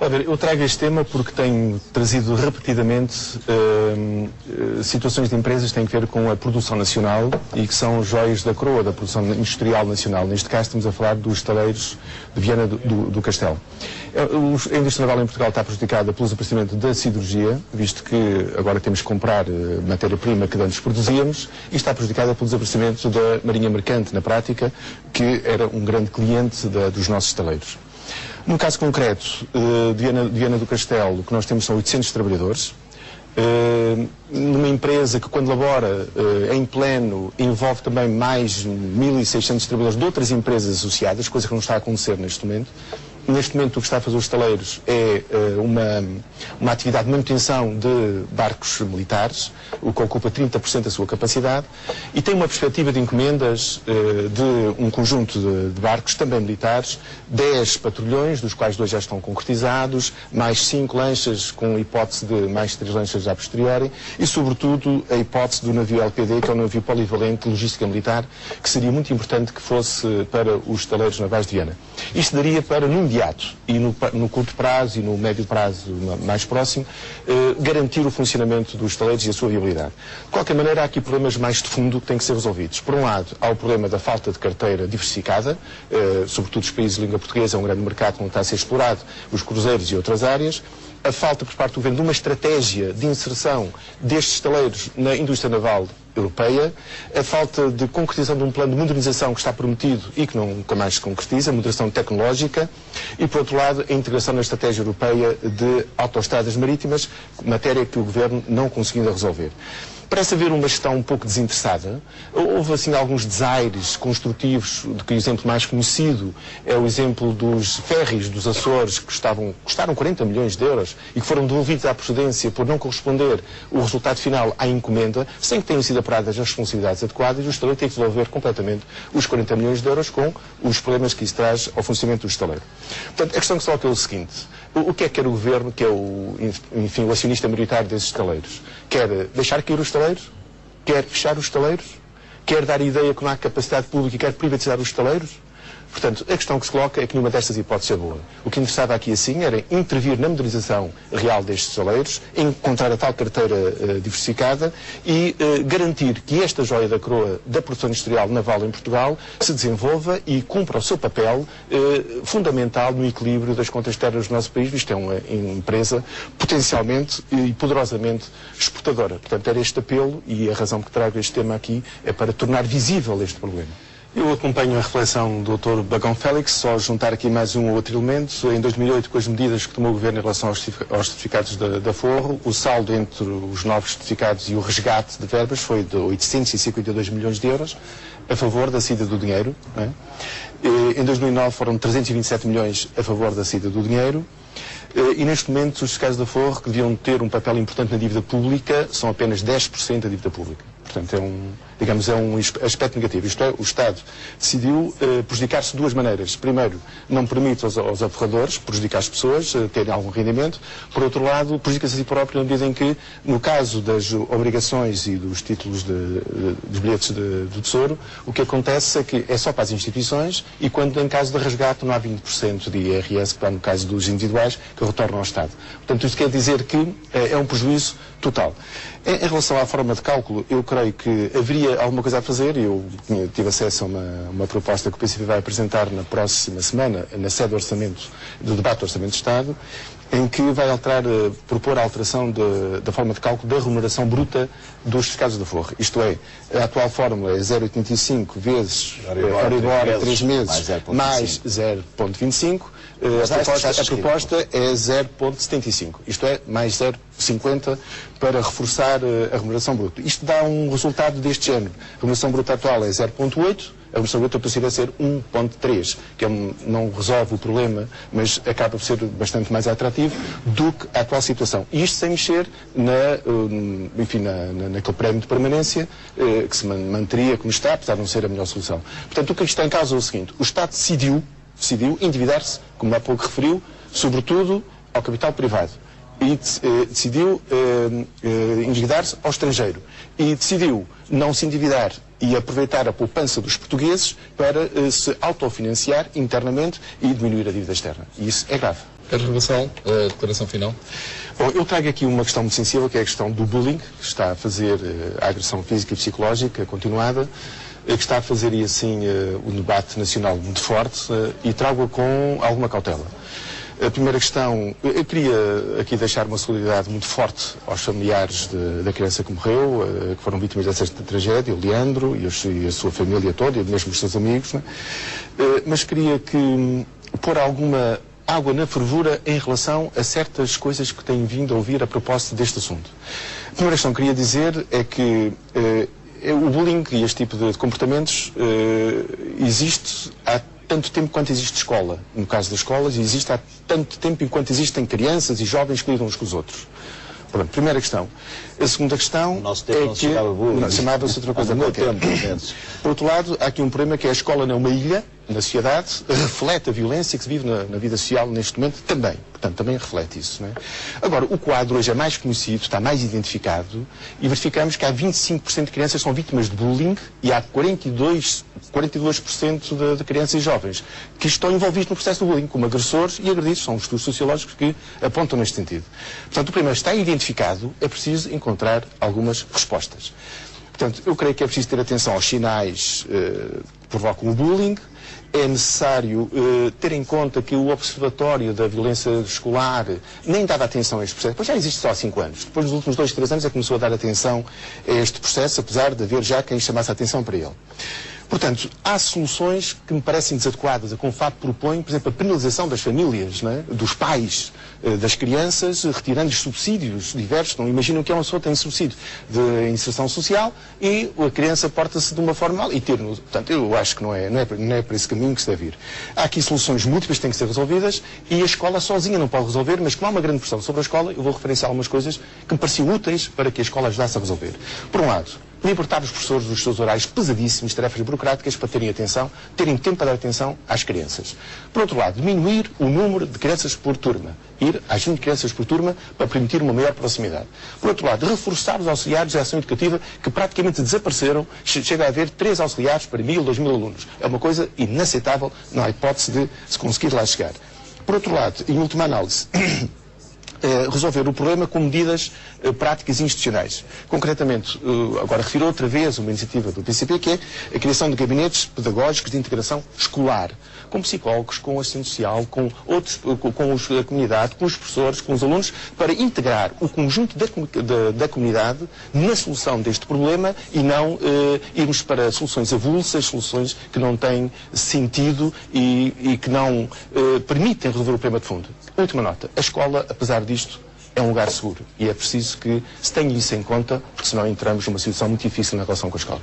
A ver, eu trago este tema porque tenho trazido repetidamente situações de empresas que têm a ver com a produção nacional e que são joias da coroa da produção industrial nacional. Neste caso estamos a falar dos estaleiros de Viana do Castelo. A indústria naval em Portugal está prejudicada pelo desaparecimento da siderurgia, visto que agora temos que comprar matéria-prima que antes produzíamos, e está prejudicada pelo desaparecimento da marinha mercante, na prática, que era um grande cliente dos nossos estaleiros. No caso concreto de Viana do Castelo, o que nós temos são 800 trabalhadores, numa empresa que, quando labora em pleno, envolve também mais 1.600 trabalhadores de outras empresas associadas, coisa que não está a acontecer neste momento. Neste momento o que está a fazer os estaleiros é uma atividade de manutenção de barcos militares, o que ocupa 30% da sua capacidade, e tem uma perspectiva de encomendas de um conjunto de barcos, também militares, 10 patrulhões, dos quais 2 já estão concretizados, mais 5 lanchas com hipótese de mais 3 lanchas a posteriori, e sobretudo a hipótese do navio LPD, que é um navio polivalente de logística militar, que seria muito importante que fosse para os estaleiros navais de Viana. Isto daria para, no imediato e no curto prazo e no médio prazo mais próximo, garantir o funcionamento dos estaleiros e a sua viabilidade. De qualquer maneira, há aqui problemas mais de fundo que têm que ser resolvidos. Por um lado, há o problema da falta de carteira diversificada, sobretudo os países de língua portuguesa, é um grande mercado onde está a ser explorado, os cruzeiros e outras áreas. A falta por parte do governo de uma estratégia de inserção destes estaleiros na indústria naval europeia, a falta de concretização de um plano de modernização que está prometido e que nunca mais se concretiza, moderação tecnológica, e por outro lado a integração na estratégia europeia de autoestradas marítimas, matéria que o governo não conseguiu ainda resolver. Parece haver uma gestão um pouco desinteressada. Houve assim alguns desaires construtivos, de que o exemplo mais conhecido é o exemplo dos ferries dos Açores, que custaram 40 milhões de euros e que foram devolvidos à procedência por não corresponder o resultado final à encomenda, sem que tenham sido apuradas as responsabilidades adequadas, e o estaleiro tem que devolver completamente os 40 milhões de euros com os problemas que isso traz ao funcionamento do estaleiro. Portanto, a questão que se coloca é o seguinte: o que é que quer o governo, que é o acionista maioritário desses estaleiros? Quer deixar cair os estaleiros? Quer fechar os estaleiros? Quer dar a ideia que não há capacidade pública e quer privatizar os estaleiros? Portanto, a questão que se coloca é que nenhuma destas hipóteses é boa. O que interessava aqui assim era intervir na modernização real destes estaleiros, encontrar a tal carteira diversificada e garantir que esta joia da coroa da produção industrial naval em Portugal se desenvolva e cumpra o seu papel fundamental no equilíbrio das contas externas do nosso país, visto que é uma empresa potencialmente e poderosamente exportadora. Portanto, era este apelo, e a razão que trago este tema aqui é para tornar visível este problema. Eu acompanho a reflexão do Dr. Bagão Félix, só juntar aqui mais um ou outro elemento. Em 2008, com as medidas que tomou o Governo em relação aos certificados da Forro, o saldo entre os novos certificados e o resgate de verbas foi de 852 milhões de euros, a favor da saída do dinheiro. Não é? Em 2009 foram 327 milhões a favor da saída do dinheiro. E neste momento os certificados da Forro, que deviam ter um papel importante na dívida pública, são apenas 10% da dívida pública. Portanto, é um aspecto negativo. Isto é, o Estado decidiu prejudicar-se de duas maneiras. Primeiro, não permite aos aforradores prejudicar as pessoas, terem algum rendimento. Por outro lado, prejudica-se a si próprio na medida em que, no caso das obrigações e dos títulos dos bilhetes do Tesouro, o que acontece é que é só para as instituições, e quando em caso de resgate não há 20% de IRS, que está no caso dos individuais, que retornam ao Estado. Portanto, isto quer dizer que é um prejuízo total. Em relação à forma de cálculo, eu creio que haveria alguma coisa a fazer. Eu tive acesso a uma proposta que o PCP vai apresentar na próxima semana, na sede do debate do Orçamento de Estado, em que vai propor a alteração da forma de cálculo da remuneração bruta dos certificados da Forro. Isto é, a atual fórmula é 0,85 vezes Euribor 3 meses mais 0,25. A proposta é 0,75, isto é, mais 0,50 para reforçar a remuneração bruta. Isto dá um resultado deste género. A remuneração bruta atual é 0,8, a remuneração bruta possível é ser 1,3, que não resolve o problema, mas acaba por ser bastante mais atrativo do que a atual situação. E isto sem mexer naquele prémio de permanência, que se manteria como está, apesar de não ser a melhor solução. Portanto, o que está em causa é o seguinte: o Estado decidiu endividar-se, como há pouco referiu, sobretudo ao capital privado. E decidiu endividar-se ao estrangeiro. E decidiu não se endividar e aproveitar a poupança dos portugueses para se autofinanciar internamente e diminuir a dívida externa. E isso é grave. Carlos Vassal, a declaração final. Bom, eu trago aqui uma questão muito sensível, que é a questão do bullying, que está a fazer a agressão física e psicológica continuada, que está a fazer, e assim, o debate nacional muito forte, e trago-a com alguma cautela. A primeira questão, eu queria aqui deixar uma solidariedade muito forte aos familiares da criança que morreu, que foram vítimas dessa tragédia, o Leandro e a sua família toda, e mesmo os seus amigos, né? Mas queria pôr alguma água na fervura em relação a certas coisas que tenho vindo a ouvir a propósito deste assunto. A primeira questão que queria dizer é que o bullying e este tipo de comportamentos existe há tanto tempo quanto existe escola. No caso das escolas, existe há tanto tempo enquanto existem crianças e jovens que lidam uns com os outros. Pronto, primeira questão. A segunda questão é que... chamava-se outra coisa qualquer. Por outro lado, há aqui um problema que é a escola não é uma ilha na sociedade, reflete a violência que se vive na vida social neste momento também. Portanto, também reflete isso, não é? Agora, o quadro hoje é mais conhecido, está mais identificado, e verificamos que há 25% de crianças que são vítimas de bullying e há 42% de crianças e jovens que estão envolvidos no processo do bullying, como agressores e agredidos. São estudos sociológicos que apontam neste sentido. Portanto, o problema está identificado, é preciso encontrar algumas respostas. Portanto, eu creio que é preciso ter atenção aos sinais que provocam o bullying. É necessário ter em conta que o Observatório da Violência Escolar nem dava atenção a este processo, pois já existe só há 5 anos. Depois, nos últimos 2, 3 anos, é que começou a dar atenção a este processo, apesar de haver já quem chamasse a atenção para ele. Portanto, há soluções que me parecem desadequadas. A CONFAP propõe, por exemplo, a penalização das famílias, não é? Dos pais, das crianças, retirando-lhes subsídios diversos. Não imaginam que uma pessoa tem subsídio de inserção social e a criança porta-se de uma forma mal e ter-no. Portanto, eu acho que não é por esse caminho que se deve ir. Há aqui soluções múltiplas que têm que ser resolvidas e a escola sozinha não pode resolver, mas como há uma grande pressão sobre a escola, eu vou referenciar algumas coisas que me pareciam úteis para que a escola ajudasse a resolver. Por um lado, libertar os professores dos seus horários pesadíssimos, tarefas burocráticas, para terem atenção, terem tempo para dar atenção às crianças. Por outro lado, diminuir o número de crianças por turma. Ir às 20 crianças por turma para permitir uma maior proximidade. Por outro lado, reforçar os auxiliares de ação educativa que praticamente desapareceram. Chega a haver 3 auxiliares para 1000, 2000 alunos. É uma coisa inaceitável, não há hipótese de se conseguir lá chegar. Por outro lado, em última análise, resolver o problema com medidas práticas e institucionais. Concretamente, agora refiro outra vez uma iniciativa do PCP, que é a criação de gabinetes pedagógicos de integração escolar, com psicólogos, com assistente social, com a comunidade, com os professores, com os alunos, para integrar o conjunto da comunidade na solução deste problema e não irmos para soluções avulsas, soluções que não têm sentido e que não permitem resolver o problema de fundo. Última nota. A escola, apesar disto, é um lugar seguro. E é preciso que se tenha isso em conta, porque senão entramos numa situação muito difícil na relação com a escola.